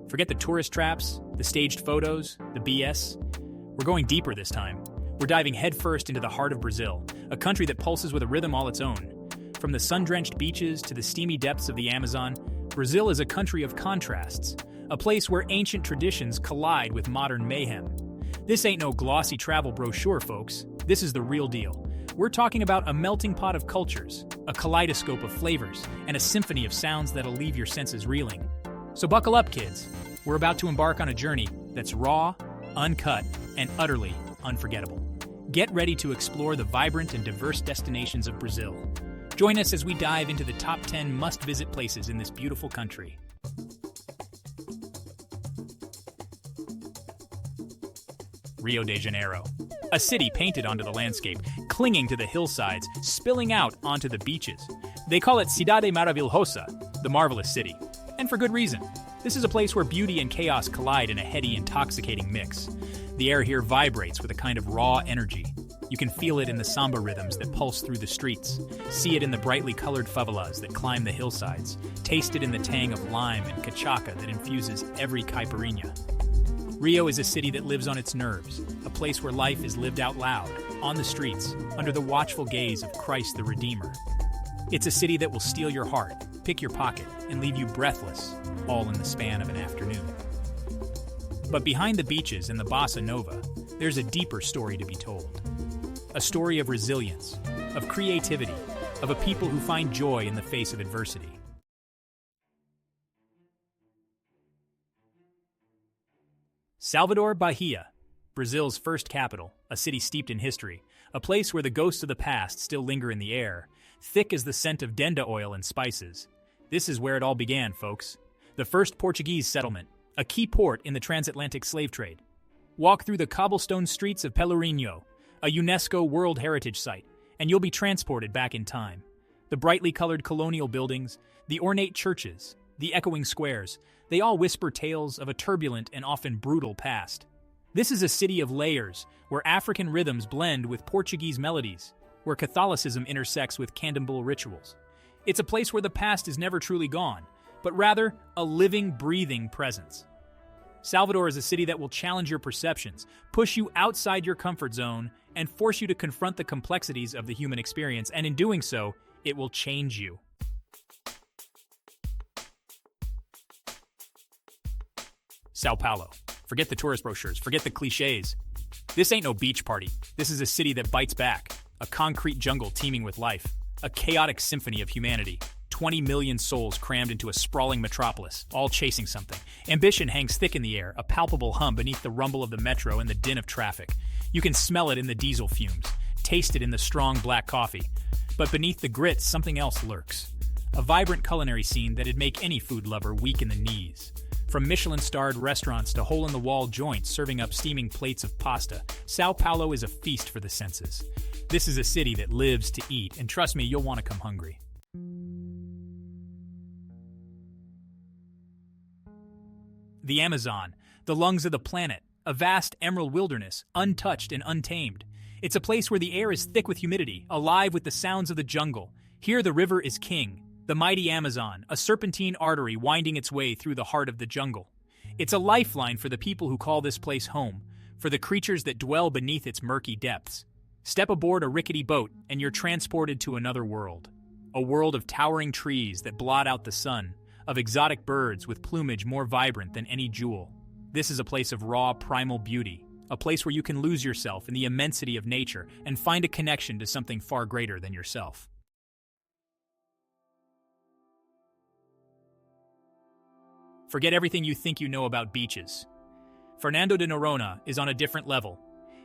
Forget the tourist traps, the staged photos, the BS. We're going deeper this time. We're diving headfirst into the heart of Brazil, a country that pulses with a rhythm all its own. From the sun-drenched beaches to the steamy depths of the Amazon, Brazil is a country of contrasts, a place where ancient traditions collide with modern mayhem. This ain't no glossy travel brochure, folks. This is the real deal. We're talking about a melting pot of cultures, a kaleidoscope of flavors, and a symphony of sounds that'll leave your senses reeling. So buckle up, kids. We're about to embark on a journey that's raw, uncut, and utterly unforgettable. Get ready to explore the vibrant and diverse destinations of Brazil. Join us as we dive into the top 10 must-visit places in this beautiful country. Rio de Janeiro. A city painted onto the landscape, clinging to the hillsides, spilling out onto the beaches. They call it Cidade Maravilhosa, the marvelous city. And for good reason. This is a place where beauty and chaos collide in a heady, intoxicating mix. The air here vibrates with a kind of raw energy. You can feel it in the samba rhythms that pulse through the streets, see it in the brightly colored favelas that climb the hillsides, taste it in the tang of lime and cachaca that infuses every caipirinha. Rio is a city that lives on its nerves, a place where life is lived out loud, on the streets, under the watchful gaze of Christ the Redeemer. It's a city that will steal your heart, pick your pocket, and leave you breathless, all in the span of an afternoon. But behind the beaches and the bossa nova, there's a deeper story to be told. A story of resilience, of creativity, of a people who find joy in the face of adversity. Salvador, Bahia, Brazil's first capital, a city steeped in history, a place where the ghosts of the past still linger in the air, thick as the scent of denda oil and spices. This is where it all began, folks. The first Portuguese settlement, a key port in the transatlantic slave trade. Walk through the cobblestone streets of Pelourinho, a UNESCO World Heritage Site, and you'll be transported back in time. The brightly colored colonial buildings, the ornate churches, the echoing squares, they all whisper tales of a turbulent and often brutal past. This is a city of layers, where African rhythms blend with Portuguese melodies, where Catholicism intersects with Candomblé rituals. It's a place where the past is never truly gone, but rather a living, breathing presence. Salvador is a city that will challenge your perceptions, push you outside your comfort zone, and force you to confront the complexities of the human experience, and in doing so, it will change you. Sao Paulo. Forget the tourist brochures, forget the cliches. This ain't no beach party. This is a city that bites back, a concrete jungle teeming with life, a chaotic symphony of humanity. 20 million souls crammed into a sprawling metropolis, all chasing something. Ambition hangs thick in the air, a palpable hum beneath the rumble of the metro and the din of traffic. You can smell it in the diesel fumes, taste it in the strong black coffee. But beneath the grits, something else lurks. A vibrant culinary scene that'd make any food lover weak in the knees. From Michelin-starred restaurants to hole-in-the-wall joints serving up steaming plates of pasta, Sao Paulo is a feast for the senses. This is a city that lives to eat, and trust me, you'll want to come hungry. The Amazon, the lungs of the planet, a vast emerald wilderness, untouched and untamed. It's a place where the air is thick with humidity, alive with the sounds of the jungle. Here the river is king, the mighty Amazon, a serpentine artery winding its way through the heart of the jungle. It's a lifeline for the people who call this place home, for the creatures that dwell beneath its murky depths. Step aboard a rickety boat, and you're transported to another world. A world of towering trees that blot out the sun, of exotic birds with plumage more vibrant than any jewel. This is a place of raw, primal beauty, a place where you can lose yourself in the immensity of nature and find a connection to something far greater than yourself. Forget everything you think you know about beaches. Fernando de Noronha is on a different level.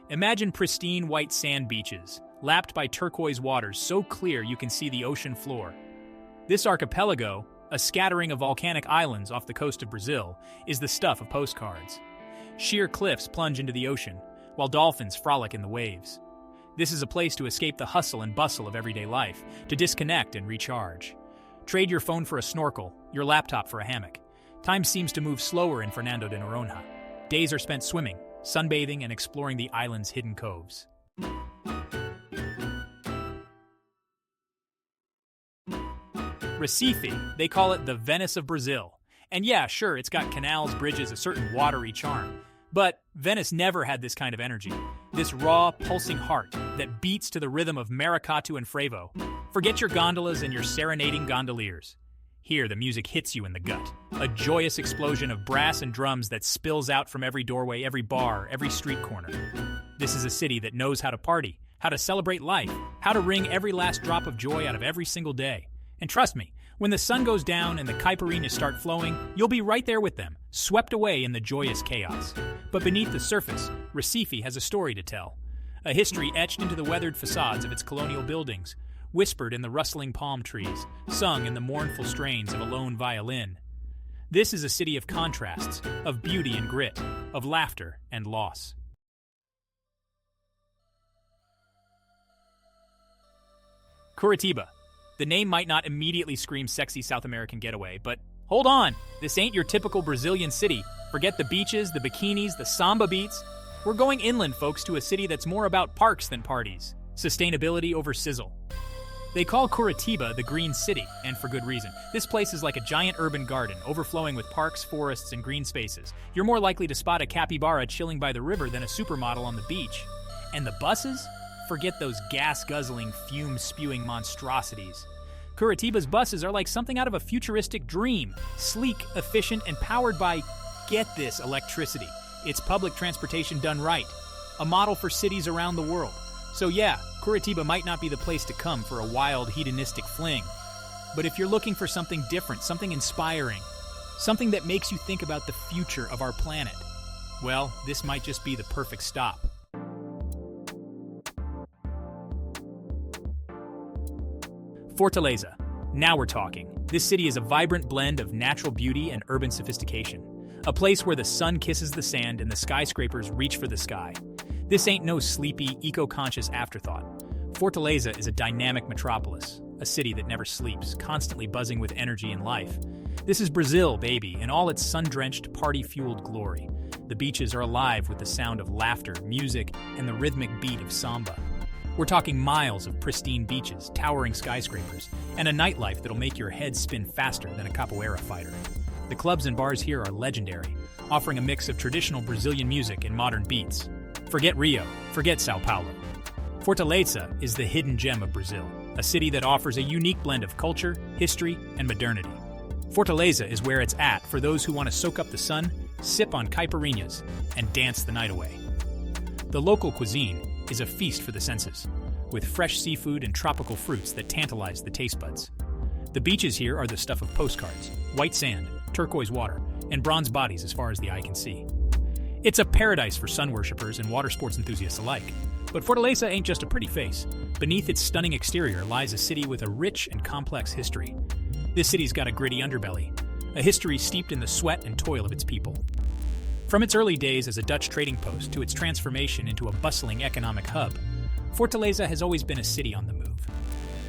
Imagine pristine white sand beaches, lapped by turquoise waters so clear you can see the ocean floor. This archipelago, a scattering of volcanic islands off the coast of Brazil, is the stuff of postcards. Sheer cliffs plunge into the ocean, while dolphins frolic in the waves. This is a place to escape the hustle and bustle of everyday life, to disconnect and recharge. Trade your phone for a snorkel, your laptop for a hammock. Time seems to move slower in Fernando de Noronha. Days are spent swimming, sunbathing, and exploring the island's hidden coves. Recife, they call it the Venice of Brazil, And yeah, sure, it's got canals, bridges, a certain watery charm. But Venice never had this kind of energy. This raw, pulsing heart that beats to the rhythm of maracatu and frevo. Forget your gondolas and your serenading gondoliers. Here, the music hits you in the gut. A joyous explosion of brass and drums that spills out from every doorway, every bar, every street corner. This is a city that knows how to party, how to celebrate life, how to wring every last drop of joy out of every single day. And trust me, when the sun goes down and the caipirinhas start flowing, you'll be right there with them, swept away in the joyous chaos. But beneath the surface, Recife has a story to tell. A history etched into the weathered facades of its colonial buildings, whispered in the rustling palm trees, sung in the mournful strains of a lone violin. This is a city of contrasts, of beauty and grit, of laughter and loss. Curitiba. The name might not immediately scream sexy South American getaway, but hold on, this ain't your typical Brazilian city. Forget the beaches, the bikinis, the samba beats. We're going inland, folks, to a city that's more about parks than parties. Sustainability over sizzle. They call Curitiba the Green City, and for good reason. This place is like a giant urban garden, overflowing with parks, forests, and green spaces. You're more likely to spot a capybara chilling by the river than a supermodel on the beach. And the buses? Forget those gas-guzzling, fume-spewing monstrosities. Curitiba's buses are like something out of a futuristic dream. Sleek, efficient, and powered by, get this, electricity. It's public transportation done right. A model for cities around the world. So yeah, Curitiba might not be the place to come for a wild, hedonistic fling. But if you're looking for something different, something inspiring, something that makes you think about the future of our planet, well, this might just be the perfect stop. Fortaleza. Now we're talking. This city is a vibrant blend of natural beauty and urban sophistication. A place where the sun kisses the sand and the skyscrapers reach for the sky. This ain't no sleepy, eco-conscious afterthought. Fortaleza is a dynamic metropolis, a city that never sleeps, constantly buzzing with energy and life. This is Brazil, baby, in all its sun-drenched, party-fueled glory. The beaches are alive with the sound of laughter, music, and the rhythmic beat of samba. We're talking miles of pristine beaches, towering skyscrapers, and a nightlife that'll make your head spin faster than a capoeira fighter. The clubs and bars here are legendary, offering a mix of traditional Brazilian music and modern beats. Forget Rio, forget Sao Paulo. Fortaleza is the hidden gem of Brazil, a city that offers a unique blend of culture, history, and modernity. Fortaleza is where it's at for those who want to soak up the sun, sip on caipirinhas, and dance the night away. The local cuisine is a feast for the senses, with fresh seafood and tropical fruits that tantalize the taste buds. The beaches here are the stuff of postcards, white sand, turquoise water, and bronze bodies as far as the eye can see. It's a paradise for sun worshippers and water sports enthusiasts alike. But Fortaleza ain't just a pretty face. Beneath its stunning exterior lies a city with a rich and complex history. This city's got a gritty underbelly, a history steeped in the sweat and toil of its people. From its early days as a Dutch trading post to its transformation into a bustling economic hub, Fortaleza has always been a city on the move.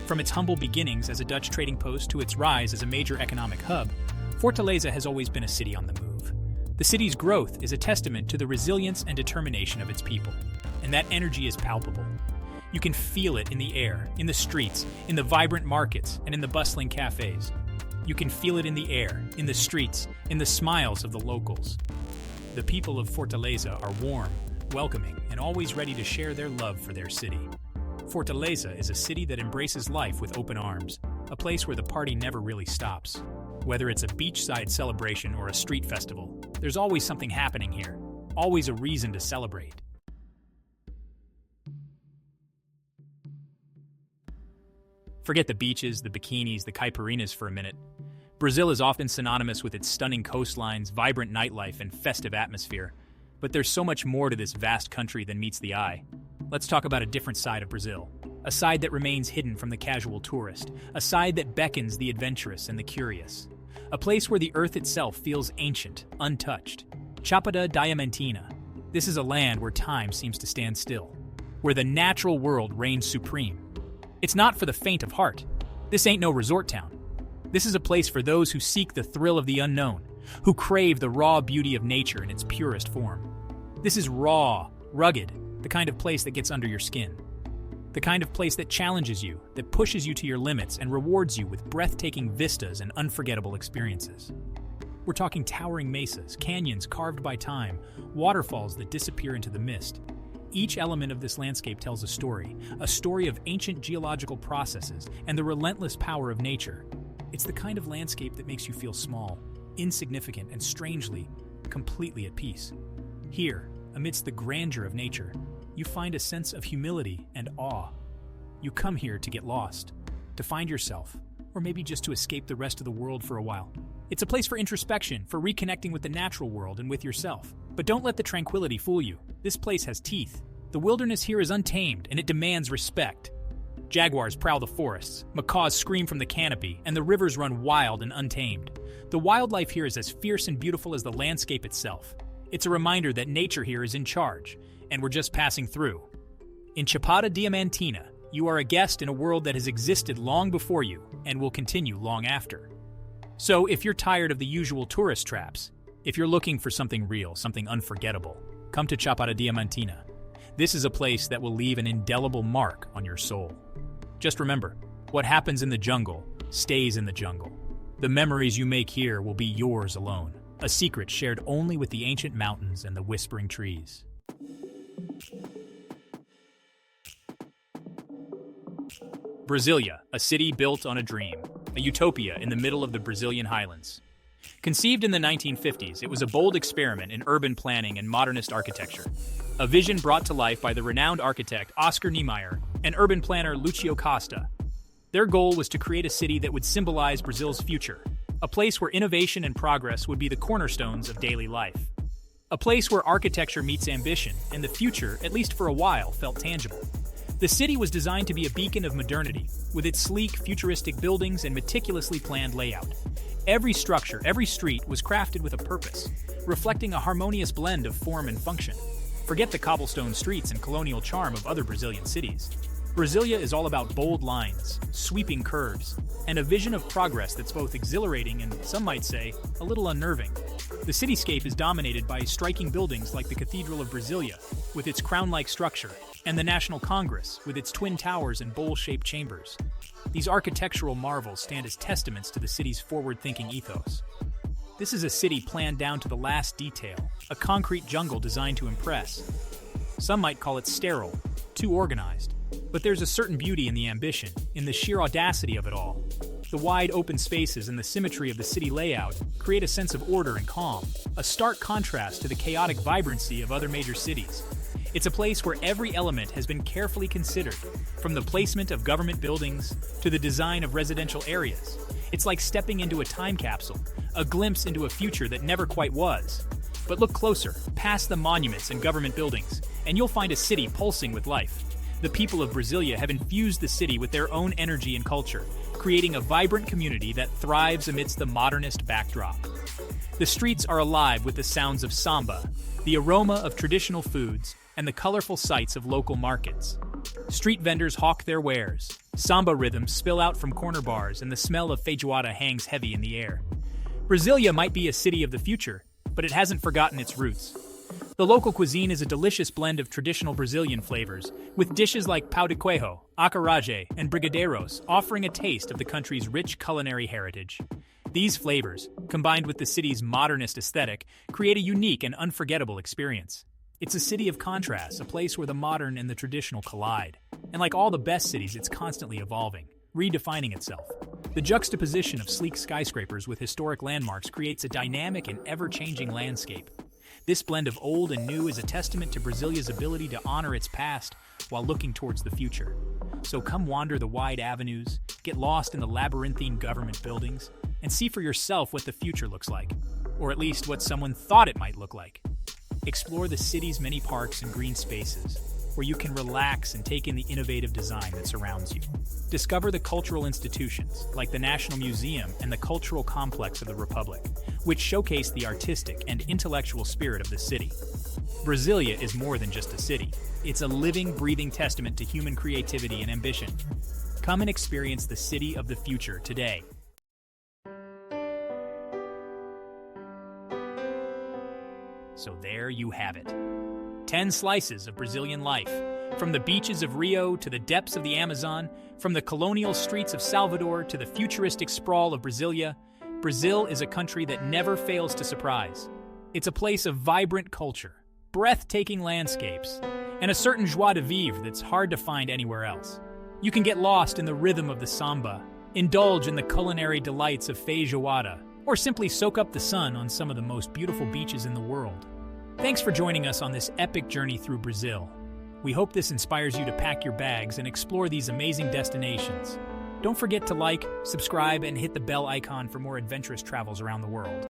From its humble beginnings as a Dutch trading post to its rise as a major economic hub, Fortaleza has always been a city on the move. The city's growth is a testament to the resilience and determination of its people, and that energy is palpable. You can feel it in the air, in the streets, in the vibrant markets, and in the bustling cafes. You can feel it in the air, in the streets, in the smiles of the locals. The people of Fortaleza are warm, welcoming, and always ready to share their love for their city. Fortaleza is a city that embraces life with open arms, a place where the party never really stops. Whether it's a beachside celebration or a street festival, there's always something happening here, always a reason to celebrate. Forget the beaches, the bikinis, the caipirinhas for a minute. Brazil is often synonymous with its stunning coastlines, vibrant nightlife, and festive atmosphere. But there's so much more to this vast country than meets the eye. Let's talk about a different side of Brazil. A side that remains hidden from the casual tourist. A side that beckons the adventurous and the curious. A place where the earth itself feels ancient, untouched. Chapada Diamantina. This is a land where time seems to stand still. Where the natural world reigns supreme. It's not for the faint of heart. This ain't no resort town. This is a place for those who seek the thrill of the unknown, who crave the raw beauty of nature in its purest form. This is raw, rugged, the kind of place that gets under your skin. The kind of place that challenges you, that pushes you to your limits and rewards you with breathtaking vistas and unforgettable experiences. We're talking towering mesas, canyons carved by time, waterfalls that disappear into the mist. Each element of this landscape tells a story of ancient geological processes and the relentless power of nature. It's the kind of landscape that makes you feel small, insignificant, and strangely, completely at peace. Here, amidst the grandeur of nature, you find a sense of humility and awe. You come here to get lost, to find yourself, or maybe just to escape the rest of the world for a while. It's a place for introspection, for reconnecting with the natural world and with yourself. But don't let the tranquility fool you. This place has teeth. The wilderness here is untamed, and it demands respect. Jaguars prowl the forests, macaws scream from the canopy, and the rivers run wild and untamed. The wildlife here is as fierce and beautiful as the landscape itself. It's a reminder that nature here is in charge, and we're just passing through. In Chapada Diamantina, you are a guest in a world that has existed long before you and will continue long after. So if you're tired of the usual tourist traps, if you're looking for something real, something unforgettable, come to Chapada Diamantina. This is a place that will leave an indelible mark on your soul. Just remember, what happens in the jungle stays in the jungle. The memories you make here will be yours alone, a secret shared only with the ancient mountains and the whispering trees. Brasília, a city built on a dream, a utopia in the middle of the Brazilian highlands. Conceived in the 1950s, it was a bold experiment in urban planning and modernist architecture. A vision brought to life by the renowned architect Oscar Niemeyer and urban planner Lucio Costa. Their goal was to create a city that would symbolize Brazil's future, a place where innovation and progress would be the cornerstones of daily life. A place where architecture meets ambition, and the future, at least for a while, felt tangible. The city was designed to be a beacon of modernity, with its sleek, futuristic buildings and meticulously planned layout. Every structure, every street was crafted with a purpose, reflecting a harmonious blend of form and function. Forget the cobblestone streets and colonial charm of other Brazilian cities. Brasília is all about bold lines, sweeping curves, and a vision of progress that's both exhilarating and, some might say, a little unnerving. The cityscape is dominated by striking buildings like the Cathedral of Brasília, with its crown-like structure, and the National Congress, with its twin towers and bowl-shaped chambers. These architectural marvels stand as testaments to the city's forward-thinking ethos. This is a city planned down to the last detail, a concrete jungle designed to impress. Some might call it sterile, too organized. But there's a certain beauty in the ambition, in the sheer audacity of it all. The wide open spaces and the symmetry of the city layout create a sense of order and calm, a stark contrast to the chaotic vibrancy of other major cities. It's a place where every element has been carefully considered, from the placement of government buildings to the design of residential areas. It's like stepping into a time capsule, a glimpse into a future that never quite was. But look closer, past the monuments and government buildings, and you'll find a city pulsing with life. The people of Brasília have infused the city with their own energy and culture, creating a vibrant community that thrives amidst the modernist backdrop. The streets are alive with the sounds of samba, the aroma of traditional foods, and the colorful sights of local markets. Street vendors hawk their wares, samba rhythms spill out from corner bars, and the smell of feijoada hangs heavy in the air. Brasília might be a city of the future, but it hasn't forgotten its roots. The local cuisine is a delicious blend of traditional Brazilian flavors, with dishes like pão de queijo, acarajé, and brigadeiros offering a taste of the country's rich culinary heritage. These flavors, combined with the city's modernist aesthetic, create a unique and unforgettable experience. It's a city of contrasts, a place where the modern and the traditional collide. And like all the best cities, it's constantly evolving, redefining itself. The juxtaposition of sleek skyscrapers with historic landmarks creates a dynamic and ever-changing landscape. This blend of old and new is a testament to Brasília's ability to honor its past while looking towards the future. So come wander the wide avenues, get lost in the labyrinthine government buildings, and see for yourself what the future looks like, or at least what someone thought it might look like. Explore the city's many parks and green spaces, where you can relax and take in the innovative design that surrounds you. Discover the cultural institutions, like the National Museum and the Cultural Complex of the Republic, which showcase the artistic and intellectual spirit of the city. Brasília is more than just a city. It's a living, breathing testament to human creativity and ambition. Come and experience the city of the future today. So there you have it. 10 slices of Brazilian life. From the beaches of Rio to the depths of the Amazon, from the colonial streets of Salvador to the futuristic sprawl of Brasília, Brazil is a country that never fails to surprise. It's a place of vibrant culture, breathtaking landscapes, and a certain joie de vivre that's hard to find anywhere else. You can get lost in the rhythm of the samba, indulge in the culinary delights of feijoada, or simply soak up the sun on some of the most beautiful beaches in the world. Thanks for joining us on this epic journey through Brazil. We hope this inspires you to pack your bags and explore these amazing destinations. Don't forget to like, subscribe, and hit the bell icon for more adventurous travels around the world.